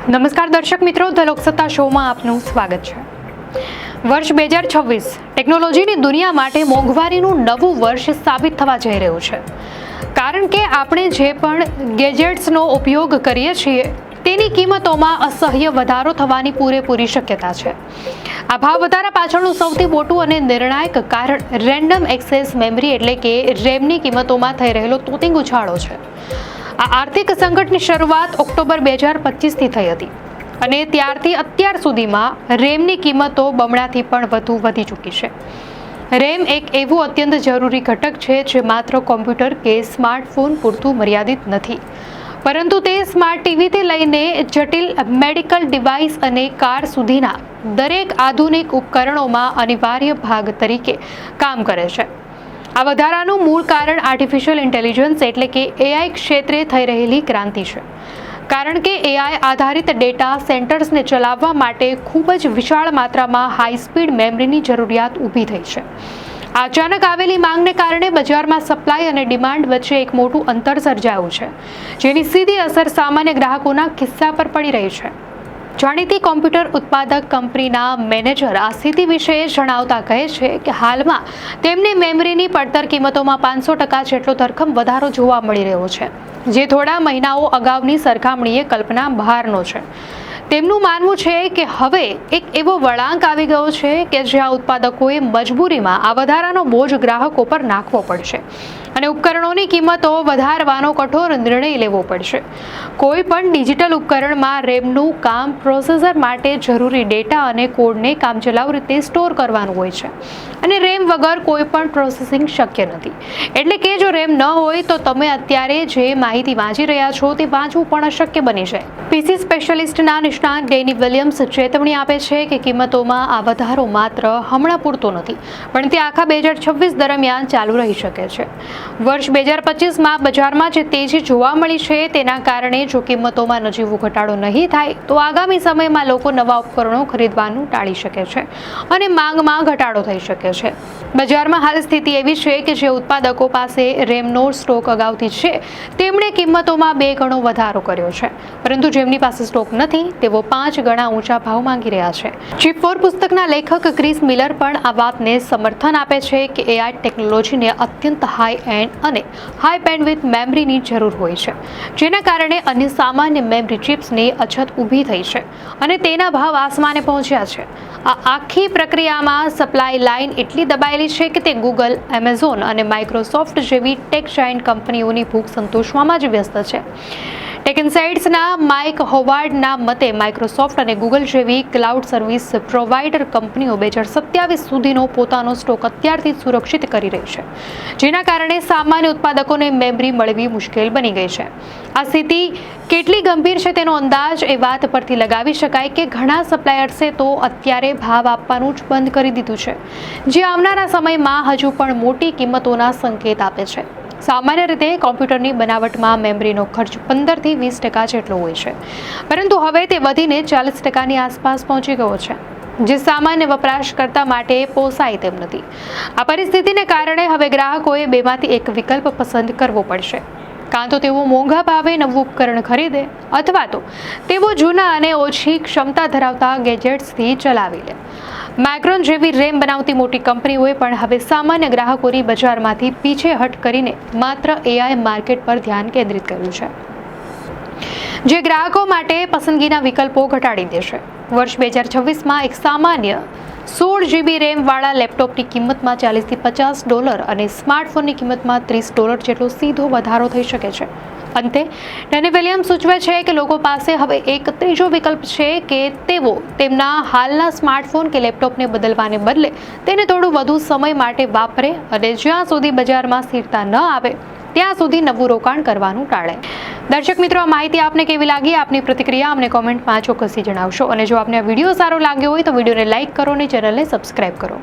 નમસ્કાર દર્શક મિત્રો, ધ લોકસત્તા શોમાં આપનું સ્વાગત છે। વર્ષ 2026 ટેકનોલોજીની દુનિયા માટે મોંઘવારીનું નવું વર્ષ સાબિત થવા જઈ રહ્યું છે, કારણ કે આપણે જે પણ ગેજેટ્સનો ઉપયોગ કરીએ છીએ તેની કિંમતોમાં અસહ્ય વધારો થવાની પૂરેપૂરી શક્યતા છે। આ ભાવ વધારા પાછળનું સૌથી મોટું અને નિર્ણાયક કારણ રેન્ડમ એક્સેસ મેમરી એટલે કે રેમની કિંમતોમાં થઈ રહેલો તોતિંગ ઉછાળો છે। આ આર્થિક સંકટની શરૂઆત ઓક્ટોબર 2025થી થઈ હતી અને ત્યારથી અત્યાર સુધીમાં રેમની કિંમતો બમણાથી પણ વધુ વધી ચૂકી છે। રેમ એક એવું અત્યંત જરૂરી ઘટક છે જે માત્ર કોમ્પ્યુટર કે સ્માર્ટફોન પૂરતું મર્યાદિત નથી, પરંતુ તે સ્માર્ટ ટીવીથી લઈને જટિલ મેડિકલ ડિવાઇસ અને કાર સુધીના દરેક આધુનિક ઉપકરણોમાં અનિવાર્ય ભાગ તરીકે કામ કરે છે। આ વધારાનું મૂળ કારણ આર્ટિફિશિયલ ઇન્ટેલિજન્સ એટલે કે એઆઈ ક્ષેત્રે થઈ રહેલી ક્રાંતિ છે, કારણ કે એઆઈ આધારિત ડેટા સેન્ટર્સને ચલાવવા માટે ખૂબ જ વિશાળ માત્રામાં હાઈ સ્પીડ મેમરીની જરૂરિયાત ઊભી થઈ છે। અચાનક આવેલી માંગને કારણે બજારમાં સપ્લાય અને ડિમાન્ડ વચ્ચે એક મોટું અંતર સર્જાયું છે, જેની સીધી અસર સામાન્ય ગ્રાહકોના ખિસ્સા પર પડી રહી છે। જાણીતી કોમ્પ્યુટર ઉત્પાદક કંપનીના મેનેજર આ સ્થિતિ વિશે જણાવતા કહે છે કે હાલમાં તેમની મેમરીની પડતર કિંમતોમાં 500% જેટલો ધરખમ વધારો જોવા મળી રહ્યો છે, જે થોડા મહિનાઓ અગાઉની સરખામણીએ કલ્પના બહારનો છે। તેમનું માનવું છે કે હવે એક એવો વળાંક આવી ગયો છે કે જ્યાં ઉત્પાદકોએ મજબૂરીમાં આ વધારાનો બોજ ગ્રાહકો પર નાખવો પડશે અને ઉપકરણોની કિંમતો વધારવાનો કઠોર નિર્ણય લેવો પડશે। કોઈ પણ ડિજિટલ ઉપકરણમાં રેમનું કામ પ્રોસેસર માટે જરૂરી ડેટા અને કોડને કામચલાઉ રીતે સ્ટોર કરવાનું હોય છે, અને રેમ વગર કોઈ પણ પ્રોસેસિંગ શક્ય નથી। એટલે કે જો રેમ ન હોય તો તમે અત્યારે જે માહિતી વાંચી રહ્યા છો તે વાંચવું પણ અશક્ય બની જાય। પીસી સ્પેશિયાલિસ્ટના નિષ્ણાત ડેની વિલિયમ્સ ચેતવણી આપે છે કે કિંમતોમાં આ વધારો માત્ર હમણાં પૂરતો નથી, પણ તે આખા 2026 દરમિયાન ચાલુ રહી શકે છે। વર્ષ 2025માં બજારમાં જે તેજી જોવા મળી છે તેના કારણે જો કિંમતોમાં નજીવો ઘટાડો નહીં થાય તો આગામી સમયમાં લોકો નવા ઉપકરણો ખરીદવાનું ટાળી શકે છે અને માંગમાં ઘટાડો થઈ શકે છે। બજારમાં હાલ સ્થિતિ એવી છે કે જે ઉત્પાદકો પાસે રેમનો સ્ટોક અગાઉથી છે તેમણે કિંમતોમાં 2 ગણો વધારો કર્યો છે, પરંતુ જેમની પાસે સ્ટોક નથી તેઓ 5 ગણા ઊંચા ભાવ માંગી રહ્યા છે। ચિપ 4 પુસ્તકના લેખક ક્રિસ મિલર પણ આ વાતને સમર્થન આપે છે કે એઆઈ ટેકનોલોજીને અત્યંત હાઈ એન્ડ અને હાઈ બેન્ડવિડ્થ મેમરીની જરૂર હોય છે, જેના કારણે અન્ય સામાન્ય મેમરી ચિપ્સની અછત ઊભી થઈ છે અને તેના ભાવ આસમાને પહોંચ્યા છે। આ આખી પ્રક્રિયામાં સપ્લાય લાઇન એટલી દબાયેલી છે કે તે ગૂગલ, એમેઝોન અને માઇક્રોસોફ્ટ જેવી ટેક જાયન્ટ કંપનીઓની ભૂખ સંતોષવામાં જ વ્યસ્ત છે। ટેક ઇનસાઇટ્સના માઇક હોવાર્ડના મતે માઇક્રોસોફ્ટ અને ગૂગલ જેવી ક્લાઉડ સર્વિસ પ્રોવાઇડર કંપનીઓ 2027 સુધીનો પોતાનો સ્ટોક અત્યારથી સુરક્ષિત કરી રહી છે, જેના કારણે સામાન્ય ઉત્પાદકોને મેમરી મળવી મુશ્કેલ બની ગઈ છે। આ સ્થિતિ કેટલી ગંભીર છે તેનો અંદાજ એ વાત પરથી લગાવી શકાય કે ઘણા સપ્લાયર્સે તો અત્યારે ભાવ આપવાનું જ બંધ કરી દીધું છે, જે આવનારા સમયમાં હજુ પણ મોટી કિંમતોના સંકેત આપે છે। સામાન્ય રીતે કોમ્પ્યુટરની બનાવટમાં મેમરીનો ખર્ચ 15 થી 20% જેટલો હોય છે, પરંતુ હવે તે વધીને 40%ની આસપાસ પહોંચી ગયો છે, જે સામાન્ય વપરાશકર્તા માટે પોસાય તેમ નથી। આ પરિસ્થિતિને કારણે હવે ગ્રાહકોએ બેમાંથી એક વિકલ્પ પસંદ કરવો પડશે, કાં તો તેઓ મોંઘા ભાવે નવું ઉપકરણ ખરીદે અથવા તો તેઓ જૂના અને ઓછી ક્ષમતા ધરાવતા ગેજેટ્સથી ચલાવી લે। માઇક્રોન જેવી રેમ બનાવતી મોટી કંપનીઓએ પણ હવે સામાન્ય ગ્રાહકોની બજારમાંથી પીછેહટ કરીને માત્ર એઆઈ માર્કેટ પર ધ્યાન કેન્દ્રિત કર્યું છે, જે ગ્રાહકો માટે પસંદગીના વિકલ્પો ઘટાડી દેશે। વર્ષ 2026માં એક સામાન્ય 16 GB રેમ વાળા લેપટોપની કિંમતમાં $40 થી $50 અને સ્માર્ટફોનની કિંમતમાં $30 જેટલો સીધો વધારો થઈ શકે છે। અંતે ડેની વિલિયમ્સ સૂચવે છે કે લોકો પાસે હવે એક ત્રીજો વિકલ્પ છે કે તેઓ તેમના હાલના સ્માર્ટફોન કે લેપટોપને બદલવાને બદલે તેને થોડું વધુ સમય માટે વાપરે અને જ્યાં સુધી બજારમાં સ્થિરતા ન આવે ત્યાં સુધી નવું રોકાણ કરવાનું ટાળે। દર્શક મિત્રો, આ માહિતી આપને કેવી લાગી? આપની પ્રતિક્રિયા અમને કોમેન્ટમાં ચોક્કસથી જણાવશો, અને જો આપને આ વિડીયો સારો લાગ્યો હોય તો વિડીયોને લાઇક કરો અને ચેનલને સબસ્ક્રાઇબ કરો।